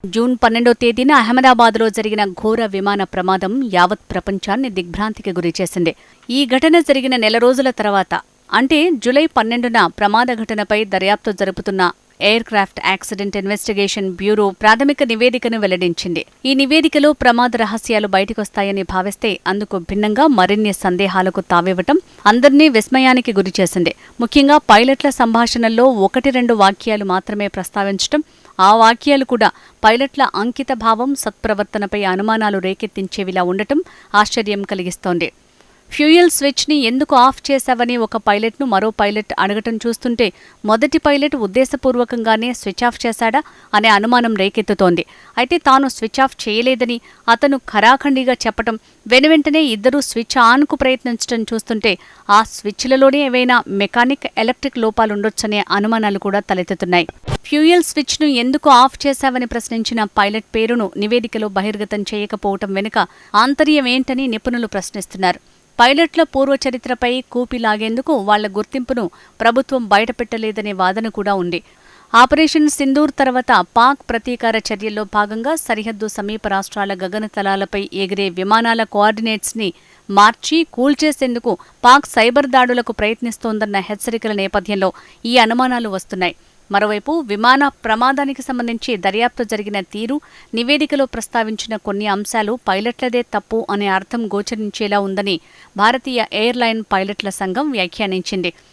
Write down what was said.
June 12వ తేదీన అహ్మదాబాద్లో జరిగిన ఘోర విమాన ప్రమాదం యావత్ ప్రపంచాన్ని దిగ్భ్రాంతికి గురిచేసింది. ఈ ఘటన జరిగిన నెల రోజుల తర్వాత అంటే జూలై 12న ప్రమాద ఘటనపై దర్యాప్తు జరుపుతున్న air craft accident investigation bureau ప్రాథమిక నివేదికను వెల్లడించింది. ఈ నివేదికలో ప్రమాద రహస్యాలు బయటకొస్తాయని భావిస్తే అందుకు భిన్నంగా మరిన్ని సందేహాలకు తావివ్వటం అందర్నీ విస్మయానికి గురిచేసింది. ముఖ్యంగా పైలట్ల సంభాషణల్లో 1-2 వాక్యాలు మాత్రమే ప్రస్తావించటం, ఆ వాక్యాలు కూడా పైలట్ల అంకిత భావం, సత్ప్రవర్తనపై అనుమానాలు రేకెత్తించేవిలా ఉండటం ఆశ్చర్యం కలిగిస్తోంది. ఫ్యూయల్ స్విచ్ని ఎందుకు ఆఫ్ చేశావని ఒక పైలట్ను మరో పైలట్ అడగటం చూస్తుంటే మొదటి పైలట్ ఉద్దేశపూర్వకంగానే స్విచ్ ఆఫ్ చేశాడా అనే అనుమానం రేకెత్తుతోంది. అయితే తాను స్విచ్ ఆఫ్ చేయలేదని అతను ఖరాఖండిగా చెప్పటం, వెనువెంటనే ఇద్దరూ స్విచ్ ఆన్కు ప్రయత్నించడం చూస్తుంటే ఆ స్విచ్లలోనే ఏవైనా మెకానిక్, ఎలక్ట్రిక్ లోపాలుండొచ్చనే అనుమానాలు కూడా తలెత్తుతున్నాయి. ఫ్యూయల్ స్విచ్ను ఎందుకు ఆఫ్ చేశావని ప్రశ్నించిన పైలట్ పేరును నివేదికలో బహిర్గతం చేయకపోవటం వెనుక ఆంతర్యమేంటని నిపుణులు ప్రశ్నిస్తున్నారు. పైలట్ల పూర్వచరిత్రపై కూపిలాగేందుకు వాళ్ల గుర్తింపును ప్రభుత్వం బయటపెట్టలేదనే వాదన కూడా ఉంది. ఆపరేషన్ సింధూర్ తర్వాత పాక్ ప్రతీకార చర్యల్లో భాగంగా సరిహద్దు సమీప రాష్ట్రాల గగనతలాలపై ఎగిరే విమానాల కోఆర్డినేట్స్ని మార్చి కూల్చేసేందుకు పాక్ సైబర్ దాడులకు ప్రయత్నిస్తోందన్న హెచ్చరికల నేపథ్యంలో ఈ అనుమానాలు వస్తున్నాయి. మరోవైపు విమాన ప్రమాదానికి సంబంధించి దర్యాప్తు జరిగిన తీరు, నివేదికలో ప్రస్తావించిన కొన్ని అంశాలు పైలట్లదే తప్పు అనే అర్థం గోచరించేలా ఉందని భారతీయ ఎయిర్లైన్ పైలట్ల సంఘం వ్యాఖ్యానించింది.